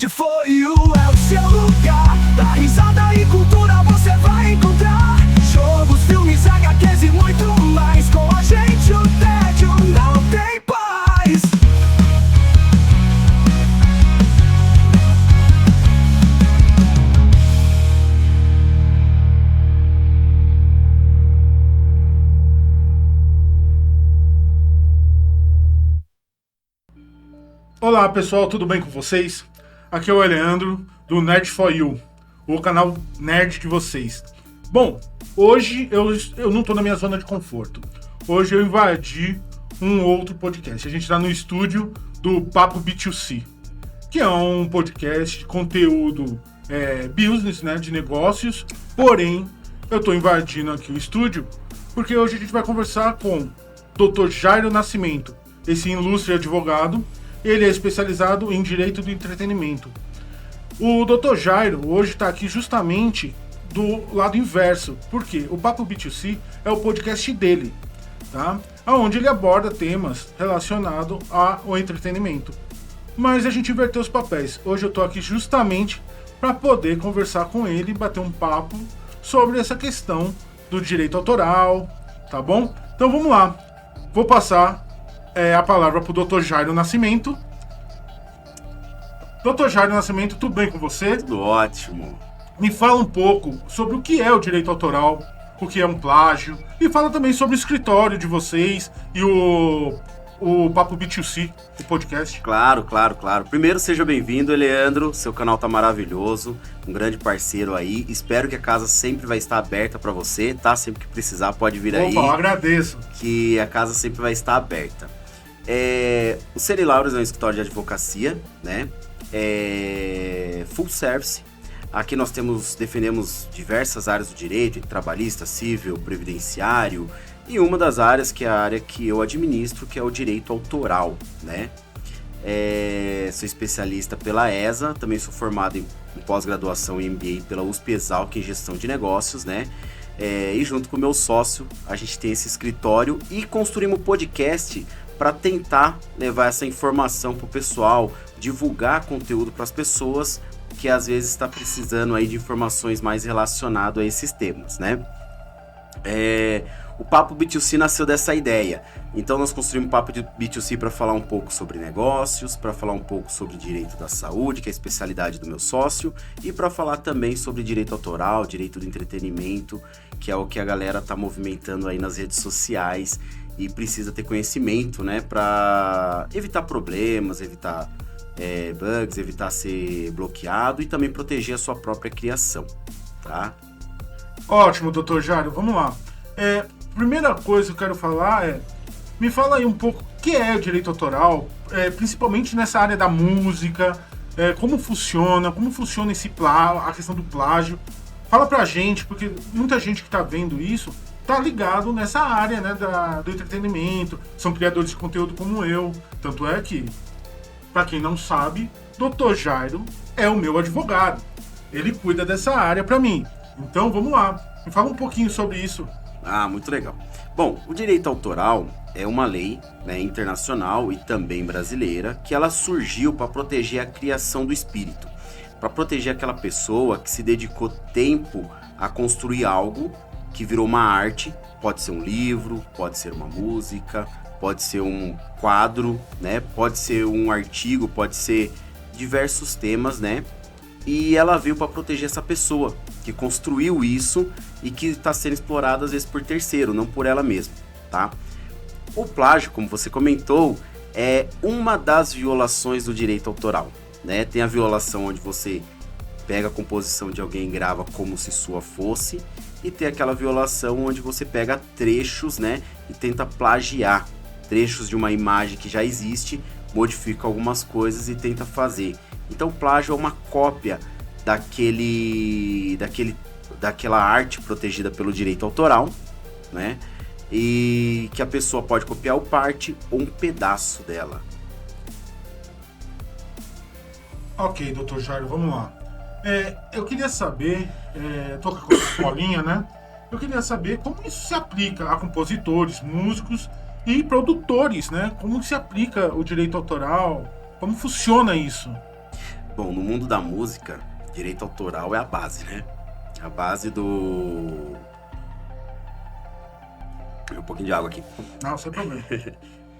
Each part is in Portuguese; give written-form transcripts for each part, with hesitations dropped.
Nerd For You é o seu lugar. Da risada e cultura você vai encontrar. Jogos, filmes, HQs e muito mais. Com a gente o tédio não tem paz. Olá pessoal, tudo bem com vocês? Aqui é o Leandro, do Nerd For You, o canal nerd de vocês. Bom, hoje eu não tô na minha zona de conforto. Hoje eu invadi um outro podcast. A gente tá no estúdio do Papo B2C, que é um podcast de conteúdo business, né, de negócios. Porém, eu tô invadindo aqui o estúdio porque hoje a gente vai conversar com o Dr. Jairo Nascimento, esse ilustre advogado. Ele é especializado em direito do entretenimento. O Dr. Jairo hoje está aqui justamente do lado inverso, porque o Papo B2C é o podcast dele, tá? Onde ele aborda temas relacionados ao entretenimento. Mas a gente inverteu os papéis. Hoje eu estou aqui justamente para poder conversar com ele e bater um papo sobre essa questão do direito autoral, tá bom? Então vamos lá. Vou passar a palavra para o Dr. Jairo Nascimento. Dr. Jairo Nascimento, tudo bem com você? Tudo ótimo. Me fala um pouco sobre o que é o direito autoral, o que é um plágio, e fala também sobre o escritório de vocês e o Papo B2C, o podcast. Claro. Primeiro, seja bem-vindo, Leandro. Seu canal tá maravilhoso, um grande parceiro aí. Espero que a casa sempre vai estar aberta para você, tá? Sempre que precisar, pode vir aí. Opa, eu agradeço. Que a casa sempre vai estar aberta. O Celi Lauros é um escritório de advocacia, né? Full service. Aqui nós defendemos diversas áreas do direito, trabalhista, civil, previdenciário, e uma das áreas que é a área que eu administro, que é o direito autoral, né? Sou especialista pela ESA, também sou formado em pós-graduação em MBA pela USP Exalc em gestão de negócios, né? E junto com o meu sócio, a gente tem esse escritório e construímos um podcast para tentar levar essa informação para o pessoal, divulgar conteúdo para as pessoas que às vezes está precisando aí de informações mais relacionadas a esses temas, né? O Papo B2C nasceu dessa ideia. Então nós construímos um Papo B2C para falar um pouco sobre negócios, para falar um pouco sobre direito da saúde, que é a especialidade do meu sócio, e para falar também sobre direito autoral, direito do entretenimento, que é o que a galera está movimentando aí nas redes sociais e precisa ter conhecimento, né, para evitar problemas, evitar bugs, evitar ser bloqueado e também proteger a sua própria criação, tá? Ótimo, Dr. Jairo, vamos lá. Primeira coisa que eu quero falar me fala aí um pouco o que é o direito autoral, principalmente nessa área da música, como funciona a questão do plágio. Fala pra gente, porque muita gente que tá vendo isso tá ligado nessa área, né, do entretenimento, são criadores de conteúdo como eu. Tanto é que, pra quem não sabe, Dr. Jairo é o meu advogado. Ele cuida dessa área pra mim. Então vamos lá, me fala um pouquinho sobre isso. Muito legal. Bom, o direito autoral é uma lei, né, internacional e também brasileira, que ela surgiu para proteger a criação do espírito, para proteger aquela pessoa que se dedicou tempo a construir algo que virou uma arte. Pode ser um livro, pode ser uma música, pode ser um quadro, né, pode ser um artigo, pode ser diversos temas, né? E ela veio para proteger essa pessoa que construiu isso e que está sendo explorada às vezes por terceiro, não por ela mesma, tá? O plágio, como você comentou, é uma das violações do direito autoral, né? Tem a violação onde você pega a composição de alguém e grava como se sua fosse, e tem aquela violação onde você pega trechos, né, e tenta plagiar trechos de uma imagem que já existe, modifica algumas coisas e tenta fazer. Então o plágio é uma cópia daquela arte protegida pelo direito autoral, né? E que a pessoa pode copiar ou parte ou um pedaço dela. Ok, Dr. Jairo, vamos lá. Eu queria saber, tô com a escolinha, né? Eu queria saber como isso se aplica a compositores, músicos e produtores, né? Como se aplica o direito autoral, como funciona isso? Bom, no mundo da música, direito autoral é a base, né? A base do... Um pouquinho de água aqui. Não, sem problema.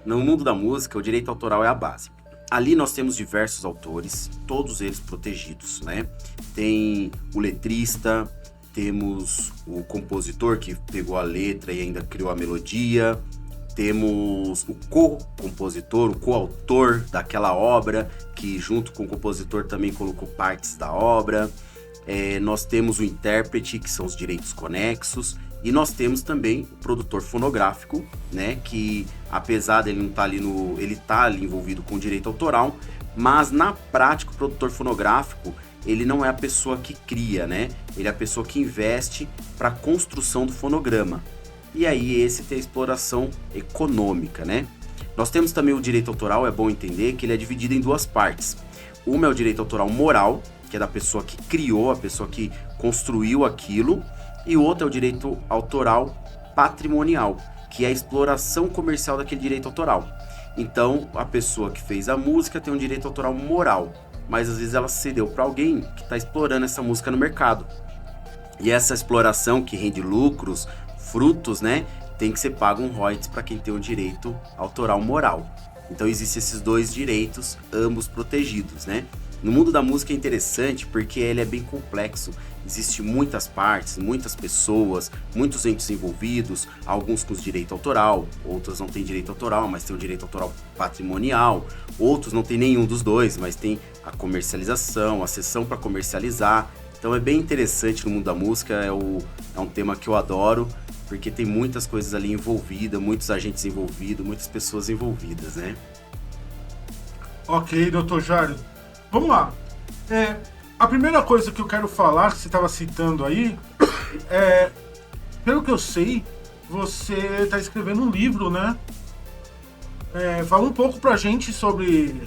No mundo da música, o direito autoral é a base. Ali nós temos diversos autores, todos eles protegidos, né? Tem o letrista, temos o compositor que pegou a letra e ainda criou a melodia, temos o co-compositor, o coautor daquela obra, que junto com o compositor também colocou partes da obra. Nós temos o intérprete, que são os direitos conexos, e nós temos também o produtor fonográfico, né, que apesar dele não estar ali ele está ali envolvido com o direito autoral, mas na prática o produtor fonográfico, ele não é a pessoa que cria, né? Ele é a pessoa que investe para a construção do fonograma. E aí esse tem a exploração econômica, né? Nós temos também o direito autoral, é bom entender que ele é dividido em duas partes. Uma é o direito autoral moral, que é da pessoa que criou, a pessoa que construiu aquilo, e o outro é o direito autoral patrimonial, que é a exploração comercial daquele direito autoral. Então, a pessoa que fez a música tem um direito autoral moral, mas às vezes ela cedeu para alguém que está explorando essa música no mercado. E essa exploração que rende lucros, frutos, né, tem que ser pago um royalties para quem tem um direito autoral moral. Então, existem esses dois direitos, ambos protegidos, né? No mundo da música é interessante porque ele é bem complexo. Existem muitas partes, muitas pessoas, muitos entes envolvidos, alguns com direito autoral, outros não têm direito autoral, mas tem o direito autoral patrimonial, outros não têm nenhum dos dois, mas tem a comercialização, a sessão para comercializar. Então é bem interessante no mundo da música, é um tema que eu adoro, porque tem muitas coisas ali envolvidas, muitos agentes envolvidos, muitas pessoas envolvidas, né? Ok, doutor Jário. Vamos lá. A primeira coisa que eu quero falar, que você estava citando aí, pelo que eu sei, você está escrevendo um livro, né? Fala um pouco pra gente sobre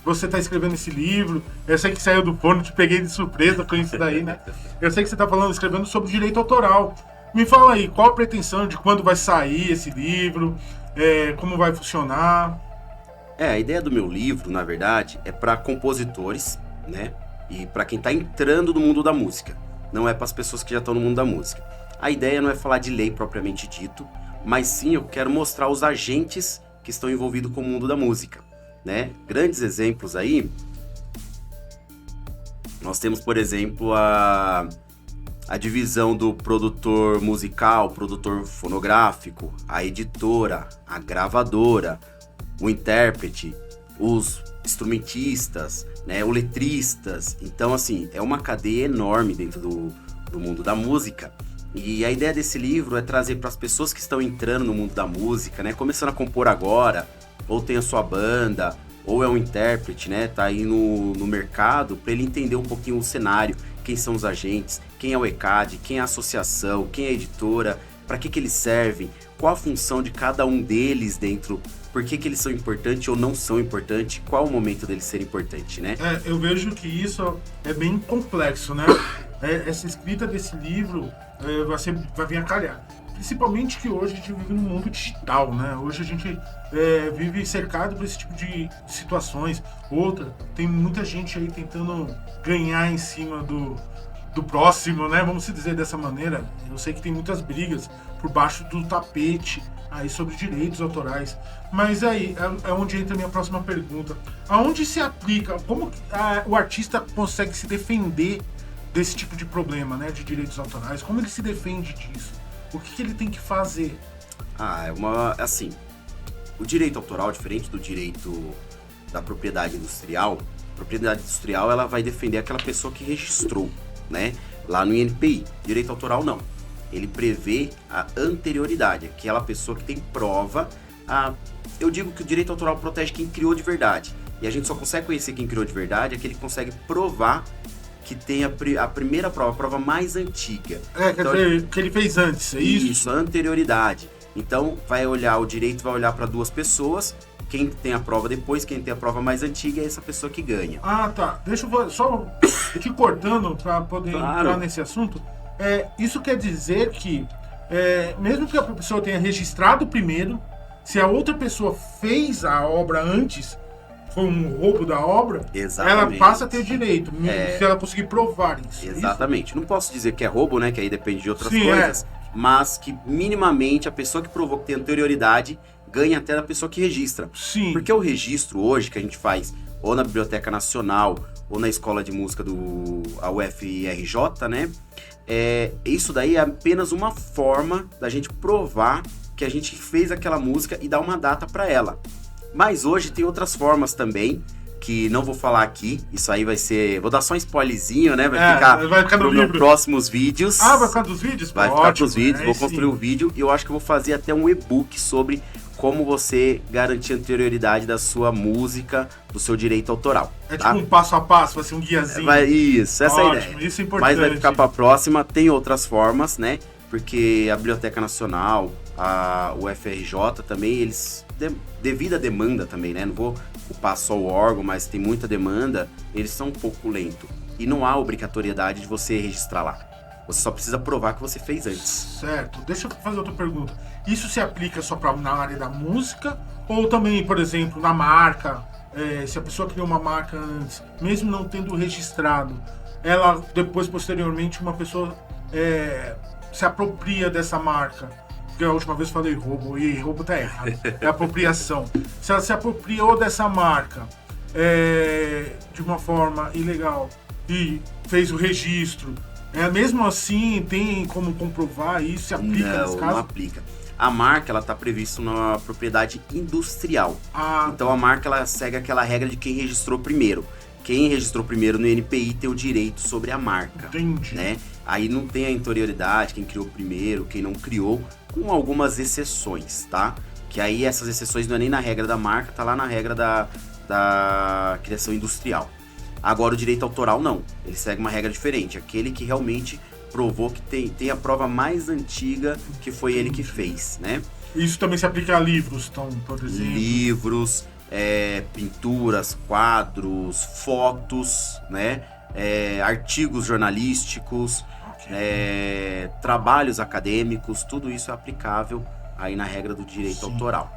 você tá escrevendo esse livro. Eu sei que saiu do forno, te peguei de surpresa com isso daí, né? Eu sei que você tá escrevendo sobre direito autoral. Me fala aí, qual a pretensão de quando vai sair esse livro, como vai funcionar? A ideia do meu livro, na verdade, é para compositores, né? E para quem tá entrando no mundo da música. Não é para as pessoas que já estão no mundo da música. A ideia não é falar de lei propriamente dito, mas sim eu quero mostrar os agentes que estão envolvidos com o mundo da música, né? Grandes exemplos aí, nós temos, por exemplo, a divisão do produtor musical, produtor fonográfico, a editora, a gravadora, o intérprete, os instrumentistas, né, os letristas. Então, assim, é uma cadeia enorme dentro do mundo da música. E a ideia desse livro é trazer para as pessoas que estão entrando no mundo da música, né, começando a compor agora, ou tem a sua banda, ou é um intérprete, né, tá aí no mercado, para ele entender um pouquinho o cenário, quem são os agentes, quem é o ECAD, quem é a associação, quem é a editora, para que eles servem, qual a função de cada um deles dentro, por que eles são importantes ou não são importantes, qual o momento deles ser importante, né? Eu vejo que isso é bem complexo, né? Essa escrita desse livro vai vir a calhar. Principalmente que hoje a gente vive num mundo digital, né? Hoje a gente vive cercado por esse tipo de situações. Tem muita gente aí tentando ganhar em cima do próximo, né? Vamos dizer dessa maneira. Eu sei que tem muitas brigas por baixo do tapete aí sobre direitos autorais. Mas aí é onde entra a minha próxima pergunta. Aonde se aplica, como o artista consegue se defender desse tipo de problema, né? De direitos autorais? Como ele se defende disso? O que ele tem que fazer? Assim, o direito autoral, diferente do direito da propriedade industrial, a propriedade industrial ela vai defender aquela pessoa que registrou, né? Lá no INPI. Direito autoral não. Ele prevê a anterioridade, aquela pessoa que tem prova. Eu digo que o direito autoral protege quem criou de verdade. E a gente só consegue conhecer quem criou de verdade, é que ele consegue provar que tem a primeira prova, a prova mais antiga. Quer dizer, que ele fez antes, é isso? Isso, a anterioridade. Então, o direito vai olhar para duas pessoas, quem tem a prova depois, quem tem a prova mais antiga é essa pessoa que ganha. Tá. Deixa eu só te cortando para poder entrar nesse assunto. Isso quer dizer que, mesmo que a pessoa tenha registrado primeiro, se a outra pessoa fez a obra antes, foi um roubo da obra, Exatamente. ela passa a ter direito, se ela conseguir provar isso. Exatamente. Não posso dizer que é roubo, né? Que aí depende de outras Sim, coisas. Mas que minimamente a pessoa que provou que tem anterioridade ganha até da pessoa que registra. Sim. Porque o registro hoje que a gente faz ou na Biblioteca Nacional ou na Escola de Música a UFRJ, né? Isso daí é apenas uma forma da gente provar que a gente fez aquela música e dar uma data para ela. Mas hoje tem outras formas também, que não vou falar aqui. Isso aí vai ser... Vou dar só um spoilerzinho, né? Vai ficar no nos meus próximos vídeos. Ah, vai ficar dos vídeos? Vai Pô, ficar ótimo, pros vídeos, vou sim. construir um vídeo e eu acho que eu vou fazer até um e-book sobre como você garantir a anterioridade da sua música, do seu direito autoral. É tá? tipo um passo a passo, vai ser um guiazinho. Isso, essa é a Ótimo, ideia. isso é importante. Mas vai ficar pra próxima, tem outras formas, né? Porque a Biblioteca Nacional, a UFRJ também, eles, devido à demanda também, né? Não vou culpar só o órgão, mas tem muita demanda, eles são um pouco lentos. E não há obrigatoriedade de você registrar lá. Você só precisa provar que você fez antes. Certo. Deixa eu fazer outra pergunta. Isso se aplica só na área da música? Ou também, por exemplo, na marca? Se a pessoa criou uma marca antes, mesmo não tendo registrado, ela depois, posteriormente, uma pessoa se apropria dessa marca. Porque a última vez eu falei roubo, e roubo tá errado. É apropriação. Se ela se apropriou dessa marca de uma forma ilegal e fez o registro, mesmo assim, tem como comprovar isso? Se aplica nesse caso? Não aplica. A marca, ela tá prevista na propriedade industrial. Ah, então a marca, ela segue aquela regra de quem registrou primeiro. Quem registrou primeiro no NPI tem o direito sobre a marca. entendi. Né? Aí não tem a anterioridade, quem criou primeiro, quem não criou, com algumas exceções, tá? Que aí essas exceções não é nem na regra da marca, tá lá na regra da criação industrial. Agora o direito autoral não, ele segue uma regra diferente, aquele que realmente provou que tem a prova mais antiga que foi ele que fez, né? Isso também se aplica a livros, então, por exemplo? Livros, pinturas, quadros, fotos, né? Artigos jornalísticos, trabalhos acadêmicos, tudo isso é aplicável aí na regra do direito autoral.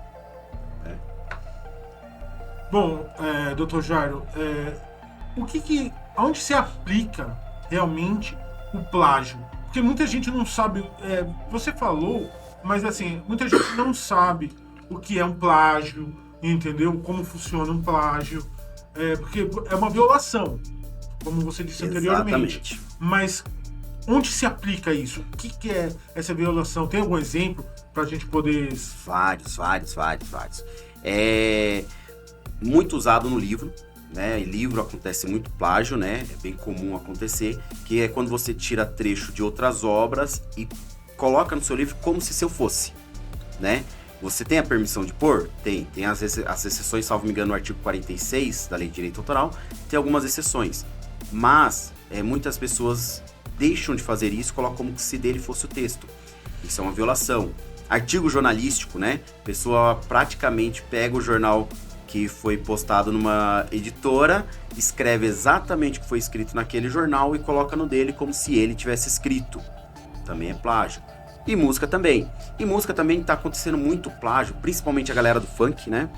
Bom, Dr. Jairo, onde se aplica realmente o plágio? Porque muita gente não sabe, você falou, mas assim, muita gente não sabe o que é um plágio, entendeu? Como funciona um plágio, porque é uma violação, como você disse anteriormente. Mas onde se aplica isso? O que é essa violação? Tem algum exemplo pra gente poder... Vários. Muito usado no livro, né? Em livro acontece muito plágio, né? É bem comum acontecer, que é quando você tira trecho de outras obras e coloca no seu livro como se seu fosse, né? Você tem a permissão de pôr? Tem as exceções, salvo me engano, no artigo 46 da Lei de Direito Autoral, tem algumas exceções, mas muitas pessoas deixam de fazer isso e colocam como se dele fosse o texto. Isso é uma violação. Artigo jornalístico, né? A pessoa praticamente pega o jornal que foi postado numa editora, escreve exatamente o que foi escrito naquele jornal e coloca no dele como se ele tivesse escrito. Também é plágio. E música também. E música também tá acontecendo muito plágio, principalmente a galera do funk, né?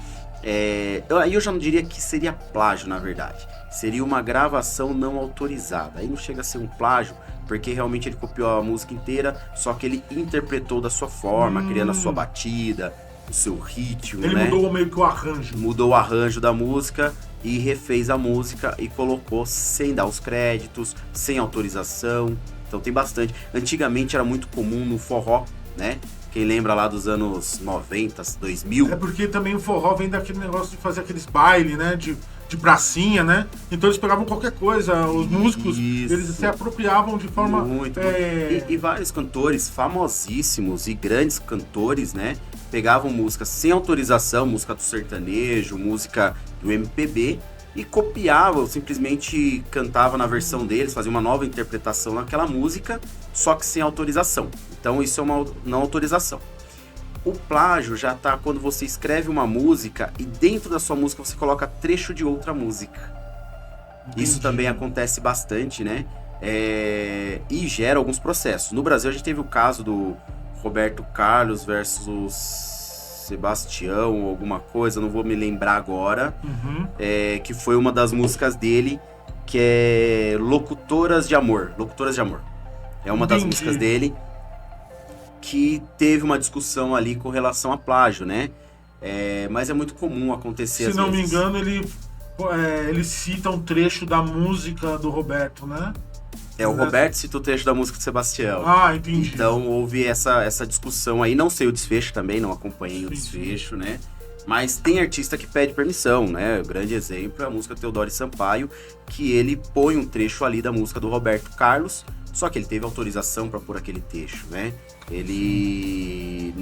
Aí eu já não diria que seria plágio, na verdade. Seria uma gravação não autorizada. Aí não chega a ser um plágio, porque realmente ele copiou a música inteira, só que ele interpretou da sua forma, criando a sua batida, o seu ritmo, Ele mudou meio que o arranjo. Mudou o arranjo da música e refez a música e colocou sem dar os créditos, sem autorização. Então tem bastante. Antigamente era muito comum no forró, né? Quem lembra lá dos anos 90, 2000? É porque também o forró vem daquele negócio de fazer aqueles bailes, né? De pracinha, né? Então eles pegavam qualquer coisa, os músicos, eles se apropriavam de forma... Muito. E vários cantores famosíssimos e grandes cantores, né? Pegavam música sem autorização, música do sertanejo, música do MPB, e copiavam, simplesmente cantava na versão deles, fazia uma nova interpretação naquela música, só que sem autorização. Então isso é uma não autorização. O plágio já tá quando você escreve uma música e dentro da sua música você coloca trecho de outra música. Entendi. Isso também acontece bastante, né? E gera alguns processos. No Brasil a gente teve o caso do Roberto Carlos versus Sebastião ou alguma coisa, não vou me lembrar agora, Uhum. que foi uma das músicas dele, que é Locutoras de Amor. Locutoras de Amor. É uma das Entendi. músicas dele que teve uma discussão ali com relação a plágio, né? Mas é muito comum acontecer Se às não me vezes. engano, ele cita um trecho da música do Roberto, né? O Roberto cita o trecho da música de Sebastião. Ah, entendi. Então houve essa discussão aí, não sei o desfecho também, não acompanhei o Sim, desfecho, né? Mas tem artista que pede permissão, né? O grande exemplo é a música Teodoro Sampaio, que ele põe um trecho ali da música do Roberto Carlos, só que ele teve autorização para pôr aquele trecho, né? Ele,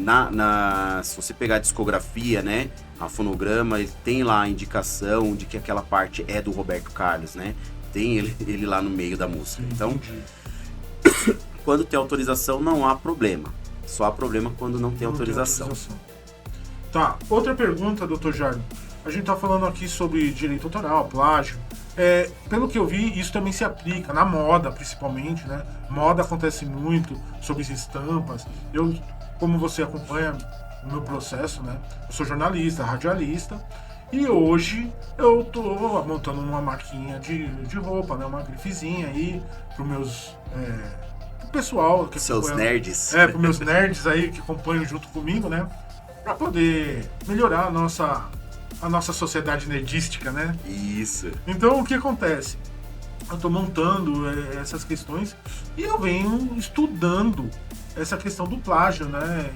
se você pegar a discografia, né? A fonograma, ele tem lá a indicação de que aquela parte é do Roberto Carlos, né? Tem ele lá no meio da música. Então, Entendi. quando tem autorização, não há problema. Só há problema quando não tem autorização. Tá, outra pergunta, Dr. Jardim. A gente tá falando aqui sobre direito autoral, plágio. Pelo que eu vi, isso também se aplica na moda, principalmente, né? Moda acontece muito sobre as estampas. Eu, como você acompanha o meu processo, né? Eu sou jornalista, radialista. E hoje eu tô montando uma marquinha de roupa, né? Uma grifezinha aí pro meus... pro pessoal que Seus acompanha- nerds. pros meus nerds aí que acompanham junto comigo, né? Pra poder melhorar a nossa sociedade nerdística, né? Isso. Então, o que acontece? Eu tô montando essas questões e eu venho estudando essa questão do plágio, né?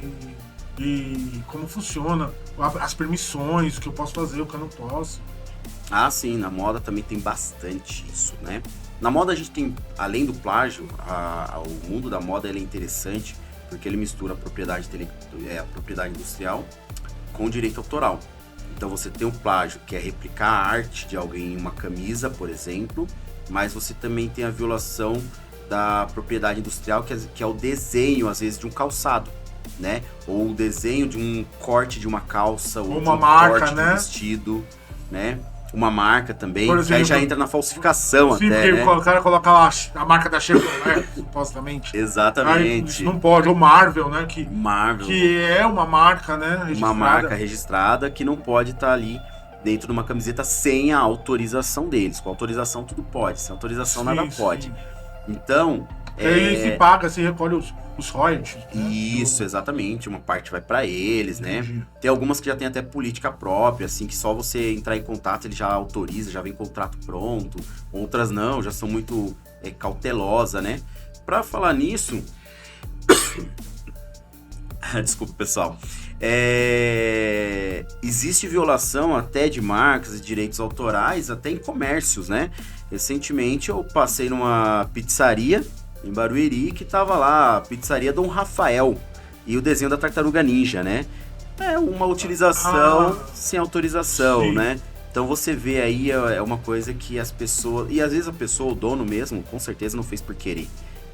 E como funciona, as permissões, o que eu posso fazer, o que eu não posso. Ah, sim, na moda também tem bastante isso, né? Na moda a gente tem, além do plágio, o mundo da moda ele é interessante porque ele mistura a propriedade industrial com o direito autoral. Então você tem o plágio, que é replicar a arte de alguém em uma camisa, por exemplo, mas você também tem a violação da propriedade industrial, que é o desenho, às vezes, de um calçado, né? Ou o desenho de um corte de uma calça, ou de uma um marca, corte de né? um vestido, né? Uma marca também, Por que aí já exemplo, entra na falsificação Sim, até, porque né? o cara coloca lá a marca da Chevrolet, supostamente. Aí, Exatamente. isso não pode. Ou Marvel, né? Marvel, Que é uma marca, né? uma registrada. marca registrada que não pode estar ali dentro de uma camiseta sem a autorização deles. Com autorização tudo pode, sem autorização nada Sim, pode. sim. Então, Aí se paga, se recolhe os royalties. Né? isso, exatamente, uma parte vai para eles, né? Entendi. Tem algumas que já tem até política própria, assim, que só você entrar em contato ele já autoriza, já vem contrato pronto. Outras não, já são muito cautelosa, né? Pra falar nisso... Desculpa, pessoal. Existe violação até de marcas e direitos autorais, até em comércios, né? Recentemente eu passei numa pizzaria em Barueri que tava lá, pizzaria Dom Rafael, e o desenho da Tartaruga Ninja, né? É uma utilização sem autorização, sim. né? Então você vê aí, é uma coisa que as pessoas... E às vezes a pessoa, o dono mesmo, com certeza não fez por querer.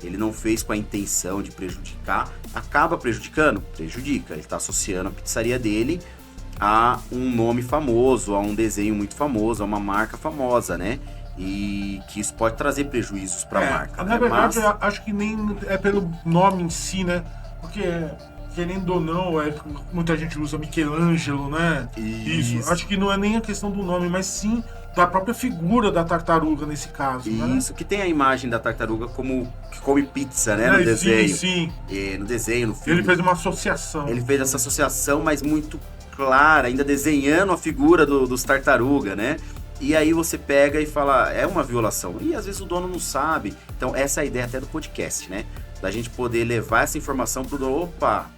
Ele não fez com a intenção de prejudicar. Acaba prejudicando? Prejudica. Ele está associando a pizzaria dele a um nome famoso, a um desenho muito famoso, a uma marca famosa, né? E que isso pode trazer prejuízos para a marca. Na né? verdade, Mas, eu acho que nem é pelo nome em si, né? Porque, querendo ou não, muita gente usa Michelangelo, né? Isso. Acho que não é nem a questão do nome, mas sim da própria figura da tartaruga nesse caso, né? Isso, que tem a imagem da tartaruga como que come pizza, né? No Sim, desenho. sim. No desenho, no filme. Ele fez uma associação. Ele fez essa associação, mas muito clara, ainda desenhando a figura dos tartaruga, né? E aí você pega e fala, é uma violação. E às vezes o dono não sabe. Então essa é a ideia até do podcast, né? Da gente poder levar essa informação pro dono. Opa,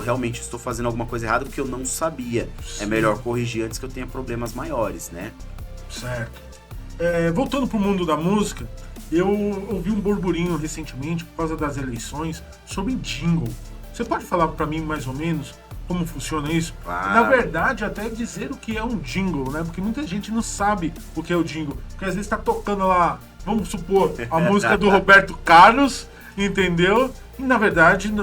realmente estou fazendo alguma coisa errada porque eu não sabia. Sim. É melhor corrigir antes que eu tenha problemas maiores, né? Certo. Voltando pro mundo da música, eu ouvi um burburinho recentemente, por causa das eleições, sobre jingle. Você pode falar pra mim mais ou menos como funciona isso? Claro. Na verdade, até dizer o que é um jingle, né? Porque muita gente não sabe o que é o jingle. Porque às vezes tá tocando lá, vamos supor, a música do Roberto Carlos, entendeu? E na verdade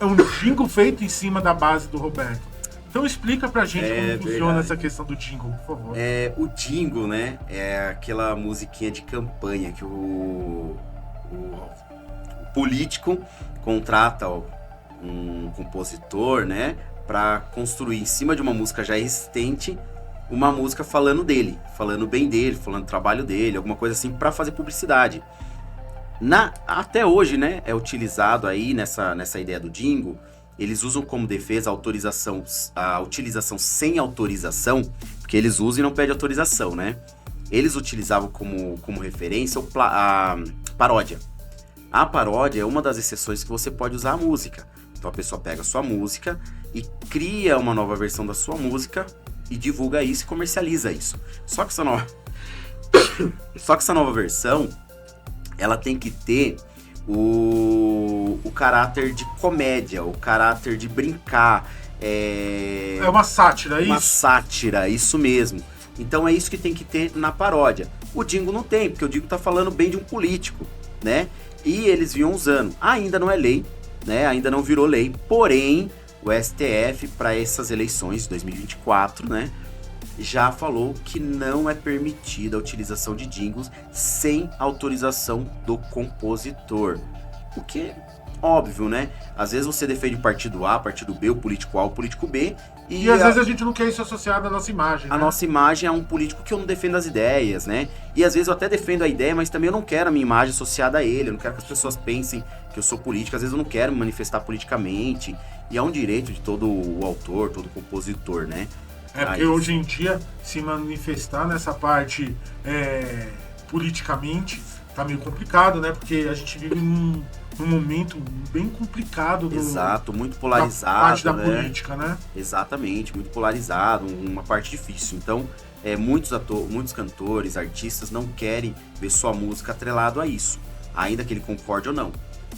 é um jingle feito em cima da base do Roberto. Então explica pra gente como funciona verdade. essa questão do jingle, por favor. O jingle, né? É aquela musiquinha de campanha que o político contrata um compositor, né? para construir em cima de uma música já existente uma música falando dele, falando bem dele, falando do trabalho dele, alguma coisa assim para fazer publicidade. Até hoje, né, é utilizado aí nessa ideia do jingle, eles usam como defesa a utilização sem autorização, porque eles usam e não pedem autorização, né? Eles utilizavam como referência a paródia. A paródia é uma das exceções que você pode usar a música. Então a pessoa pega a sua música e cria uma nova versão da sua música e divulga isso e comercializa isso. Só que essa nova versão, ela tem que ter o caráter de comédia, o caráter de brincar. É uma sátira, é isso? Uma sátira, isso mesmo. Então é isso que tem que ter na paródia. O jingle não tem, porque o jingle tá falando bem de um político, né? E eles vinham usando. Ainda não é lei, né? Ainda não virou lei. Porém, o STF, para essas eleições de 2024, né, já falou que não é permitida a utilização de jingles sem autorização do compositor. O que é óbvio, né? Às vezes você defende o partido A, partido B, o político A, o político B. E às vezes a gente não quer isso associado à nossa imagem, A né? nossa imagem é um político que eu não defendo as ideias, né? E às vezes eu até defendo a ideia, mas também eu não quero a minha imagem associada a ele. Eu não quero que as pessoas pensem que eu sou político. Às vezes eu não quero me manifestar politicamente. E é um direito de todo o autor, todo compositor, né? Porque hoje em dia, se manifestar nessa parte politicamente, tá meio complicado, né? Porque a gente vive num momento bem complicado Exato, muito polarizado, da parte da né? política, né? Exatamente, muito polarizado, uma parte difícil. Então, muitos cantores, artistas não querem ver sua música atrelado a isso, ainda que ele concorde ou não.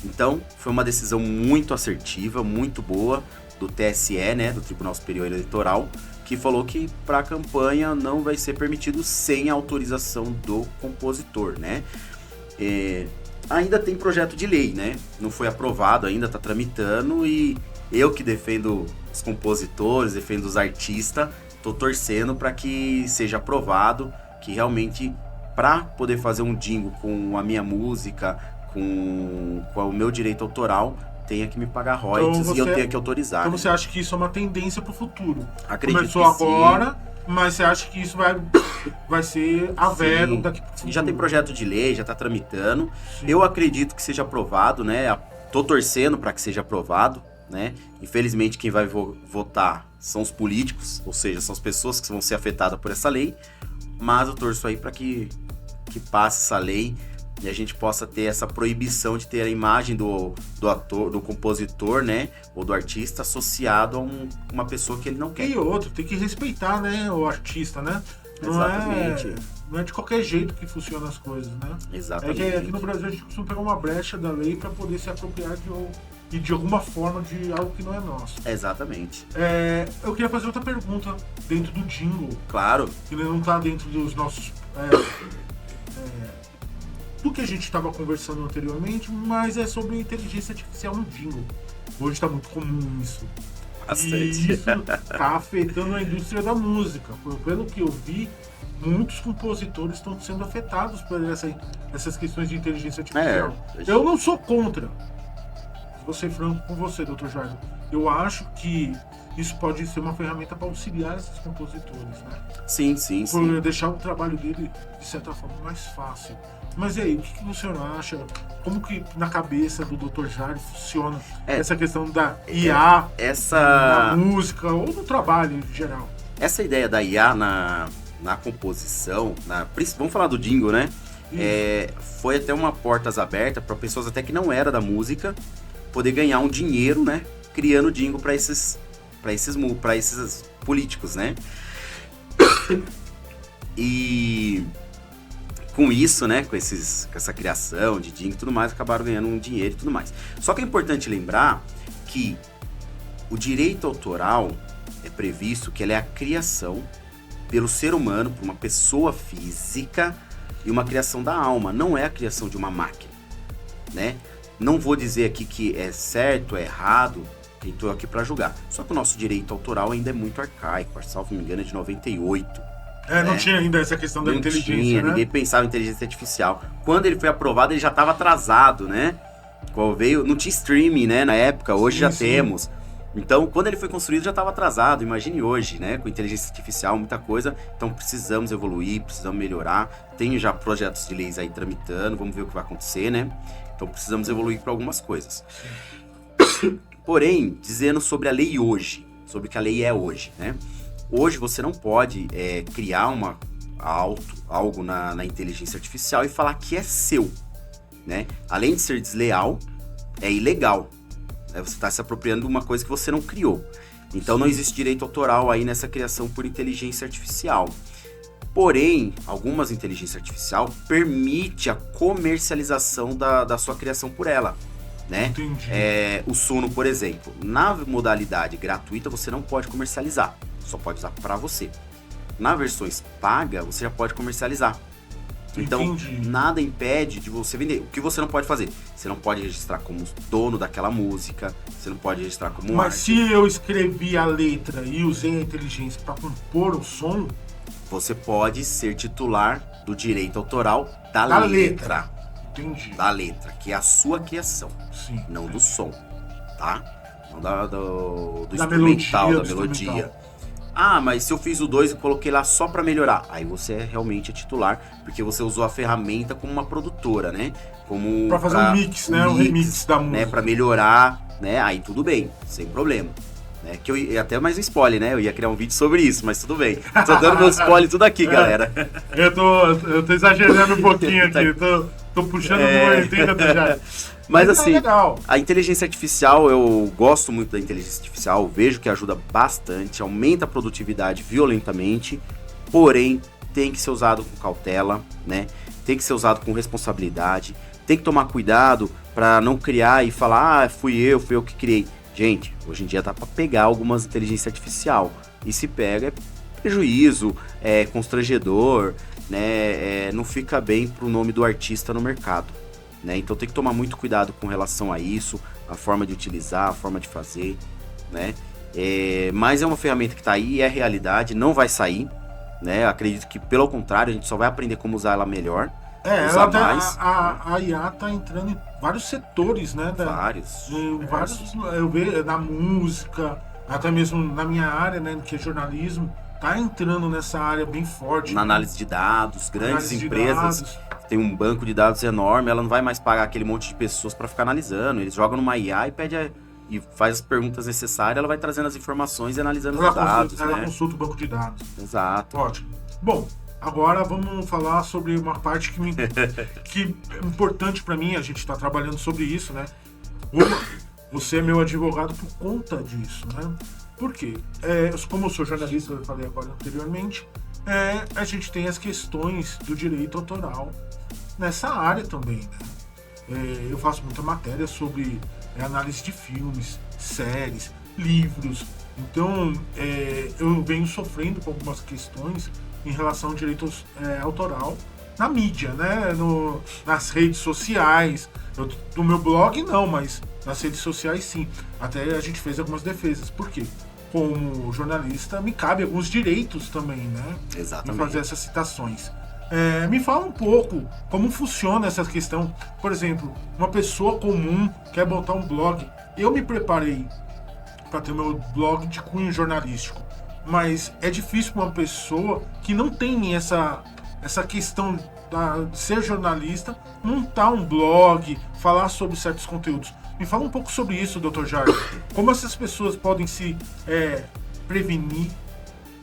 Então, foi uma decisão muito assertiva, muito boa do TSE, né, do Tribunal Superior Eleitoral, que falou que para a campanha não vai ser permitido sem autorização do compositor, né? Ainda tem projeto de lei, né? Não foi aprovado ainda, está tramitando, e eu que defendo os compositores, defendo os artistas, tô torcendo para que seja aprovado, que realmente, para poder fazer um jingle com a minha música, com o meu direito autoral, tenha que me pagar royalties e eu tenha que autorizar. Então né? você acha que isso é uma tendência pro futuro? Acredito Começou que agora, mas você acha que isso vai ser a vero Sim. daqui pro futuro? Já tem projeto de lei, já tá tramitando. Sim. Eu acredito que seja aprovado, né? Tô torcendo para que seja aprovado, né? Infelizmente quem vai votar são os políticos, ou seja, são as pessoas que vão ser afetadas por essa lei, mas eu torço aí para que passe essa lei e a gente possa ter essa proibição de ter a imagem do ator, do compositor, né, ou do artista associado a uma pessoa que ele não quer. E outro, tem que respeitar, né, o artista, né? Exatamente. Não é de qualquer jeito que funcionam as coisas, né? Exatamente. É que aqui no Brasil a gente costuma pegar uma brecha da lei para poder se apropriar de alguma forma de algo que não é nosso. Exatamente. Eu queria fazer outra pergunta dentro do jingle, Claro. que não tá dentro dos nossos... do que a gente estava conversando anteriormente, mas é sobre inteligência artificial no jingle. Hoje está muito comum isso. Bastante. E isso está afetando a indústria da música. Pelo que eu vi, muitos compositores estão sendo afetados por essas questões de inteligência artificial. Eu não sou contra. Vou ser franco com você, Dr. Jardim. Eu acho que isso pode ser uma ferramenta para auxiliar esses compositores, né? Sim. Por deixar o trabalho dele, de certa forma, mais fácil. Mas e aí, o que o senhor acha? Como que na cabeça do Dr. Jardim funciona essa questão da IA na música ou no trabalho em geral? Essa ideia da IA na composição, vamos falar do jingle, né? Foi até uma portas abertas para pessoas até que não era da música poder ganhar um dinheiro, né? Criando jingle para esses políticos, né? E com isso, né, com essa criação de jingle e tudo mais, acabaram ganhando um dinheiro e tudo mais. Só que é importante lembrar que o direito autoral é previsto que ele é a criação pelo ser humano, por uma pessoa física, e uma criação da alma, não é a criação de uma máquina, né? Não vou dizer aqui que é certo, é errado, quem estou aqui para julgar. Só que o nosso direito autoral ainda é muito arcaico, salvo me engano é de 98. Não tinha ainda essa questão da inteligência, né? Ninguém pensava em inteligência artificial. Quando ele foi aprovado, ele já estava atrasado, né? Quando veio, não tinha streaming, né, na época, hoje já temos. Então, quando ele foi construído, já estava atrasado. Imagine hoje, né? Com inteligência artificial, muita coisa. Então, precisamos evoluir, precisamos melhorar. Tem já projetos de leis aí tramitando, vamos ver o que vai acontecer, né? Então, precisamos evoluir para algumas coisas. Porém, dizendo sobre a lei hoje, sobre o que a lei é hoje, né? Hoje você não pode criar algo na inteligência artificial e falar que é seu, né? Além de ser desleal, é ilegal. Né? Você está se apropriando de uma coisa que você não criou. Então não existe direito autoral aí nessa criação por inteligência artificial. Porém, algumas inteligências artificiais permitem a comercialização da sua criação por ela. Né? Entendi. O Suno, por exemplo, na modalidade gratuita você não pode comercializar, só pode usar para você. Na versões paga, você já pode comercializar. Então, Entendi. nada impede de você vender. O que você não pode fazer? Você não pode registrar como dono daquela música, você não pode registrar como Mas arte. se eu escrevi a letra e usei a inteligência para compor o som, Você pode ser titular do direito autoral da Da letra. entendi. Da letra, que é a sua criação, Sim. não do som, tá? Não do Da instrumental, melodia, da do melodia. instrumental. Ah, mas se eu fiz o 2 e coloquei lá só pra melhorar, aí você realmente é titular, porque você usou a ferramenta como uma produtora, né? Como Pra fazer um mix, né? Um remix da música. né? Pra melhorar, né? Aí tudo bem, sem problema. Né? Que até mais um spoiler, né? Eu ia criar um vídeo sobre isso, mas tudo bem. Tô dando meu spoiler tudo aqui, galera. Eu tô exagerando um pouquinho aqui, tô puxando no 80 já. Mas é assim, legal. a inteligência artificial, eu gosto muito da inteligência artificial, vejo que ajuda bastante, aumenta a produtividade violentamente, porém tem que ser usado com cautela, né? Tem que ser usado com responsabilidade, tem que tomar cuidado para não criar e falar, fui eu que criei. Gente, hoje em dia dá para pegar algumas inteligência artificial e se pega é prejuízo, é constrangedor, né? Não fica bem pro nome do artista no mercado. Né? Então tem que tomar muito cuidado com relação a isso, a forma de utilizar, a forma de fazer, né? Mas é uma ferramenta que está aí, é realidade, não vai sair, né? Acredito que pelo contrário, a gente só vai aprender como usar ela melhor, usar mais. A IA tá entrando em vários setores, né? Vários. Eu vejo na música, até mesmo na minha área, né? Que é jornalismo, tá entrando nessa área bem forte. Na análise de dados, grandes Análise de empresas dados. tem um banco de dados enorme, ela não vai mais pagar aquele monte de pessoas para ficar analisando. Eles jogam numa IA e faz as perguntas necessárias, ela vai trazendo as informações e analisando os dados, Ela né? consulta o banco de dados. Exato. Ótimo. Bom, agora vamos falar sobre uma parte que é importante para mim, a gente está trabalhando sobre isso, né? Você é meu advogado por conta disso, né? Por quê? Como eu sou jornalista, eu falei agora anteriormente, a gente tem as questões do direito autoral nessa área também, né? Eu faço muita matéria sobre análise de filmes, séries, livros. Então, eu venho sofrendo com algumas questões em relação ao direito autoral na mídia, né? Nas redes sociais. No meu blog não, mas nas redes sociais sim. Até a gente fez algumas defesas. Por quê? Como jornalista, me cabe alguns direitos também, né? Exatamente. Em fazer essas citações. Me fala um pouco como funciona essa questão. Por exemplo, uma pessoa comum quer botar um blog. Eu me preparei para ter meu blog de cunho jornalístico, mas é difícil para uma pessoa que não tem essa questão de ser jornalista montar um blog, falar sobre certos conteúdos. Me fala um pouco sobre isso, Dr. Jardim. Como essas pessoas podem se prevenir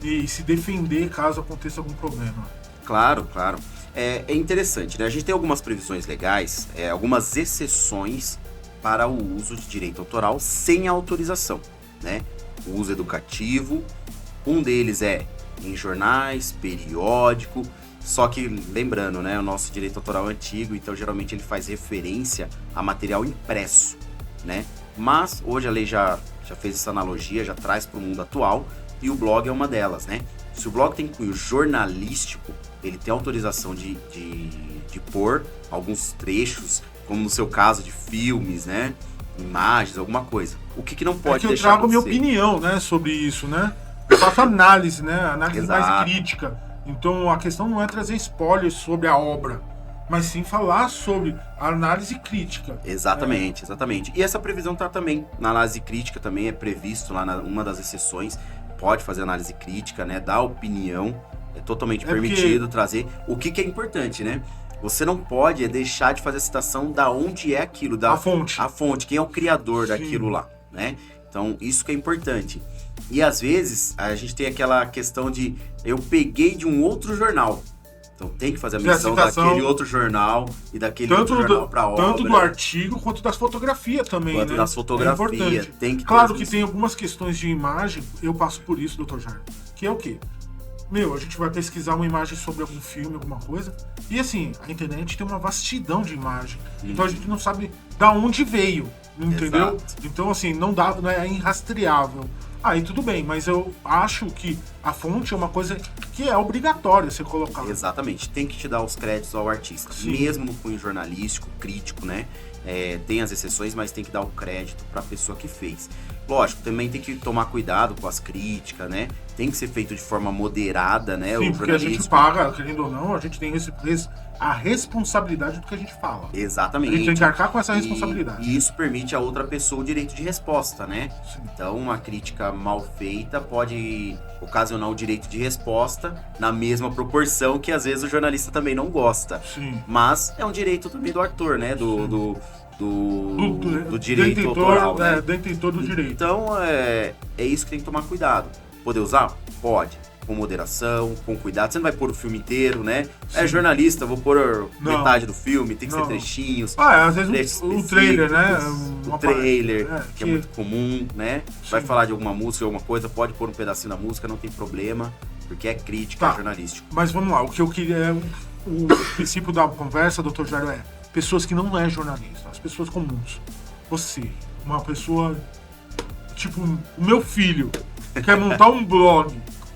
e se defender caso aconteça algum problema? Claro, claro. É interessante, né? A gente tem algumas previsões legais, algumas exceções para o uso de direito autoral sem autorização, né? O uso educativo, um deles é em jornais, periódico, só que lembrando, né? O nosso direito autoral é antigo, então geralmente ele faz referência a material impresso, né? Mas hoje a lei já fez essa analogia, já traz para o mundo atual, e o blog é uma delas, né? Se o blog tem cunho jornalístico, ele tem autorização de pôr alguns trechos, como no seu caso de filmes, né? Imagens, alguma coisa. O que não pode eu deixar trago minha acontecer? opinião, né, sobre isso, né? Eu faço análise, né? Análise mais Exato. crítica. Então a questão não é trazer spoilers sobre a obra, mas sim falar sobre a análise crítica. Exatamente. E essa previsão tá também na análise crítica, também é previsto lá numa das exceções, pode fazer análise crítica, né, dar opinião, é totalmente permitido trazer. O que é importante, né? Você não pode deixar de fazer a citação da onde é aquilo, A fonte. A fonte, quem é o criador daquilo lá, né? Então, isso que é importante. E às vezes, a gente tem aquela questão de eu peguei de um outro jornal. Então tem que fazer a menção daquele outro jornal e daquele outro jornal para obra. Tanto do artigo quanto das fotografias também, quanto das fotografias. Tem que claro que tem algumas questões de imagem, eu passo por isso, Dr. Jair, que é o quê? A gente vai pesquisar uma imagem sobre algum filme, alguma coisa, e assim, a internet tem uma vastidão de imagem. Então a gente não sabe da onde veio, entendeu? Exato. Então assim, não é irrastreável. Aí tudo bem, mas eu acho que a fonte é uma coisa que é obrigatória ser colocada. Exatamente, tem que te dar os créditos ao artista. Sim. Mesmo no cunho jornalístico, crítico, né? Tem as exceções, mas tem que dar o crédito para a pessoa que fez. Lógico, também tem que tomar cuidado com as críticas, né? Tem que ser feito de forma moderada, né? Sim, porque a gente paga, querendo ou não, a gente tem a responsabilidade do que a gente fala. Exatamente. A gente tem que arcar com essa responsabilidade. E isso permite a outra pessoa o direito de resposta, né? Sim. Então, uma crítica mal feita pode ocasionar o direito de resposta na mesma proporção que às vezes o jornalista também não gosta. Sim. Mas é um direito também do autor, né? Do direito detentor, autoral, né? Detentor do direito. Então, é isso que tem que tomar cuidado. Poder usar? Pode. Com moderação, com cuidado. Você não vai pôr o filme inteiro, né? Sim. É jornalista, vou pôr metade do filme, tem que Não. ser trechinhos. Às vezes o trailer, né? O trailer, que é muito comum, né? Sim. Vai falar de alguma música, alguma coisa, pode pôr um pedacinho da música, não tem problema, porque é crítica, é jornalístico. Mas vamos lá, o que eu queria o princípio da conversa, Dr. Jairo, é pessoas que não é jornalista, as pessoas comuns. Você, uma pessoa tipo o meu filho, quer montar um blog,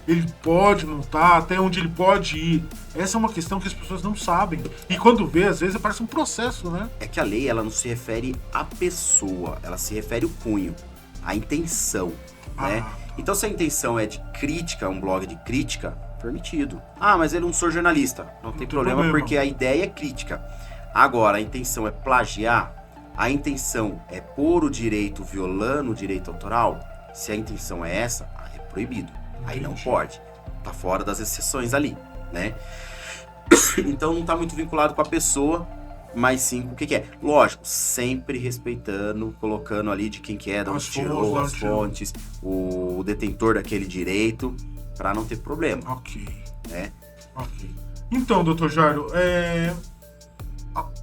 ele pode montar, até onde ele pode ir. Essa é uma questão que as pessoas não sabem. E quando vê, às vezes, parece um processo, né? É que a lei, ela não se refere à pessoa, ela se refere ao cunho, à intenção, né? Então, se a intenção é de crítica, um blog de crítica, permitido. Mas ele não sou jornalista. Não tem problema, porque a ideia é crítica. Agora, a intenção é plagiar, a intenção é pôr o direito violando o direito autoral. Se a intenção é essa, é proibido. Aí não pode. Tá fora das exceções ali, né? Então não tá muito vinculado com a pessoa, mas sim com o que é. Lógico, sempre respeitando, colocando ali de quem que é, de onde tirou as fontes, o detentor daquele direito, pra não ter problema. Ok. Né? Ok. Então, Dr. Jairo,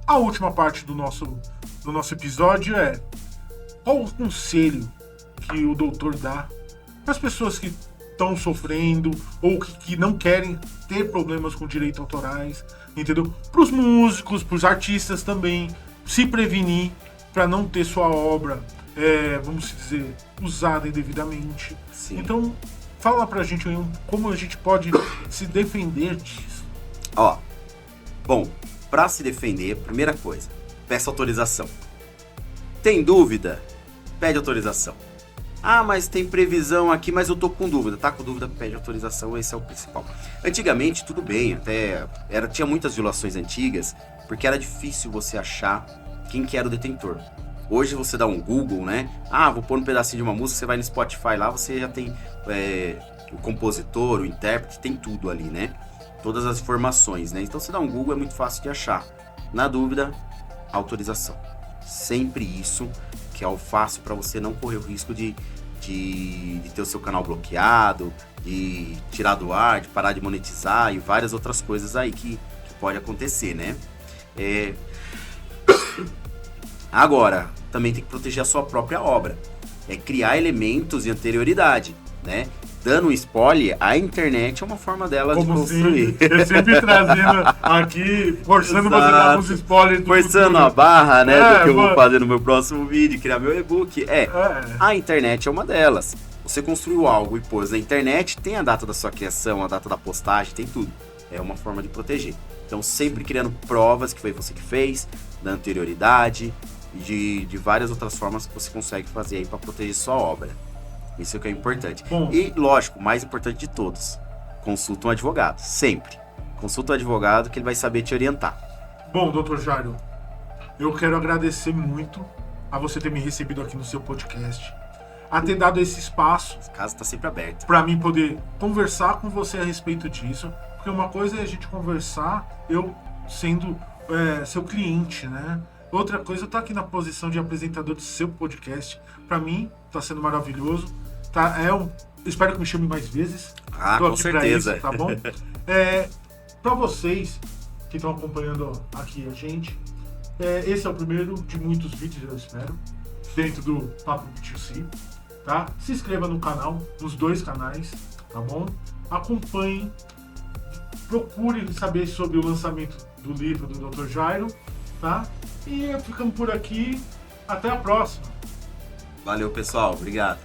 a última parte do nosso episódio é qual o conselho que o doutor dá para as pessoas que estão sofrendo ou que não querem ter problemas com direitos autorais, entendeu? Para os músicos, para os artistas também, se prevenir para não ter sua obra, vamos dizer, usada indevidamente. Sim. Então, fala pra gente aí como a gente pode se defender disso. Bom, para se defender, primeira coisa, peça autorização. Tem dúvida? Pede autorização. Mas tem previsão aqui, mas eu tô com dúvida. Tá com dúvida, pede autorização, esse é o principal. Antigamente, tudo bem, tinha muitas violações antigas, porque era difícil você achar quem que era o detentor. Hoje você dá um Google, né? Vou pôr um pedacinho de uma música, você vai no Spotify lá, você já tem o compositor, o intérprete, tem tudo ali, né? Todas as informações, né? Então você dá um Google, é muito fácil de achar. Na dúvida, autorização. Sempre isso, que é o fácil para você não correr o risco de ter o seu canal bloqueado, de tirar do ar, de parar de monetizar e várias outras coisas aí que pode acontecer, né? Agora, também tem que proteger a sua própria obra. Criar elementos de anterioridade, né? Dando um spoiler, a internet é uma forma dela de construir. Eu sempre trazendo aqui, forçando você a dar uns spoilers. Forçando a barra, né? Do que eu vou fazer no meu próximo vídeo, criar meu e-book. A internet é uma delas. Você construiu algo e pôs na internet, tem a data da sua criação, a data da postagem, tem tudo. É uma forma de proteger. Então, sempre criando provas que foi você que fez, da anterioridade e de várias outras formas que você consegue fazer aí para proteger sua obra. Isso é o que é importante. Bom. E, lógico, o mais importante de todos, consulta um advogado, sempre. Consulta um advogado que ele vai saber te orientar. Bom, Dr. Jairo, eu quero agradecer muito a você ter me recebido aqui no seu podcast, a ter dado esse espaço A casa tá sempre aberta. para mim poder conversar com você a respeito disso, porque uma coisa é a gente conversar, eu sendo seu cliente, né? Outra coisa, eu estar aqui na posição de apresentador do seu podcast, para mim tá sendo maravilhoso, tá? Espero que me chame mais vezes. Ah, Tô com aqui pra certeza. isso, tá bom? Para vocês que estão acompanhando aqui a gente, esse é o primeiro de muitos vídeos, eu espero, dentro do Papo B2C, tá? Se inscreva no canal, nos 2 canais, tá bom? Acompanhem, procure saber sobre o lançamento do livro do Dr. Jairo, tá? E ficamos por aqui, até a próxima. Valeu, pessoal. Obrigado.